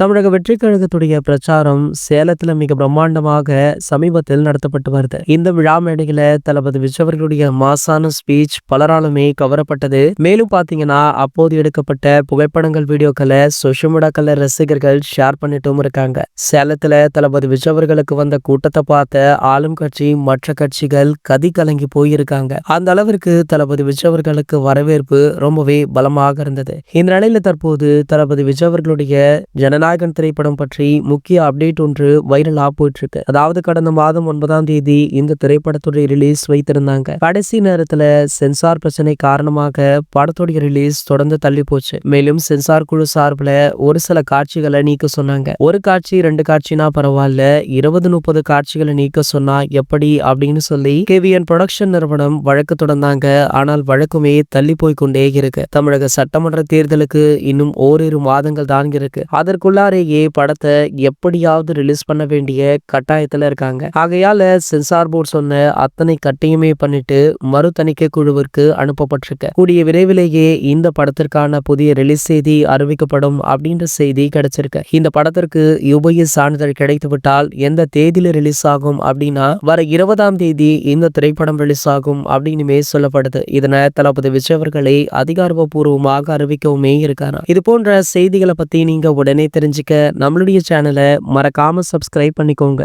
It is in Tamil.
தமிழக வெற்றிக் கழகத்துடைய பிரச்சாரம் சேலத்துல மிக பிரம்மாண்டமாக சமீபத்தில் நடத்தப்பட்டு வருது. இந்த விழா மேடையில தளபதி விஜய் அவர்களுடைய மாசான ஸ்பீச் பலராலுமே கவரப்பட்டது. மேலும் பாத்தீங்கன்னா அப்போது எடுக்கப்பட்ட புகைப்படங்கள், வீடியோக்களை சோஷியல் மீடியாக்கள்ல ரசிகர்கள் ஷேர் பண்ணிட்டும் இருக்காங்க. சேலத்துல தளபதி விஜய் அவர்களுக்கு வந்த கூட்டத்தை பார்த்த ஆளும் கட்சி மற்ற கட்சிகள் கதி கலங்கி போயிருக்காங்க. அந்த அளவிற்கு தளபதி விஜய் அவர்களுக்கு வரவேற்பு ரொம்பவே பலமாக இருந்தது. இந்த நிலையில தற்போது தளபதி விஜய் அவர்களுடைய ஜனநாயகன் திரைப்படம் பற்றி முக்கிய அப்டேட் ஒன்று வைரலா போயிட்டு இருக்கு. அதாவது கடந்த மாதம் 9ஆம் தேதி இந்த திரைப்படத்துடைய ரிலீஸ் வைத்திருந்தாங்க. கடைசி நேரத்துல சென்சார் பிரச்சனை காரணமாக படத்துடைய ரிலீஸ் தொடர்ந்து தள்ளி போச்சு. மேலும் சென்சார் குழு சார்பில் ஒரு சில காட்சிகளை நீக்க சொன்னாங்க. ஒரு காட்சி 2 காட்சினா பரவாயில்ல, 20-30 காட்சிகளை நீக்க சொன்னா எப்படி அப்படின்னு சொல்லி KVN புரொடக்ஷன் நிறுவனம் வழக்கு தொடர்ந்தாங்க. ஆனால் வழக்குமே தள்ளி போய் கொண்டே இருக்கு. தமிழக சட்டமன்ற தேர்தலுக்கு இன்னும் ஓரிரு மாதங்கள் தான் இருக்கு. அதற்குள்ளாரேயே படத்தை எப்படியாவது ரிலீஸ் பண்ண வேண்டிய கட்டாயத்துல இருக்காங்க. ஆகையால சென்சார் போர்டு சொன்ன அத்தனை கட்டையுமே பண்ணிட்டு மறு தணிக்கை குழுவிற்கு அனுப்பப்பட்டிருக்கு. கூடிய விரைவிலேயே இந்த படத்திற்கான புதிய ரிலீஸ் செய்தி அறிவிக்கப்படும் அப்படின்ற செய்தி கிடைச்சிருக்கு. இந்த படத்திற்கு UBI சான்றிதழ் கிடைத்து விட்டால் எந்த தேதியில ரிலீஸ் ஆகும் அப்படின்னா வர 20ஆம் தேதி இந்த திரைப்படம் ரிலீஸ் ஆகும் அப்படின்னுமே சொல்லப்படுது. இதனை தளபதி விஜய் அவர்களை அதிகாரப்பூர்வமாக அறிவிக்கவுமே இருக்காரா. இது போன்ற செய்திகளை பத்தி நீங்க உடனே தெரிஞ்சுக்க நம்மளுடைய சேனலை மறக்காம சப்ஸ்கிரைப் பண்ணிக்கோங்க.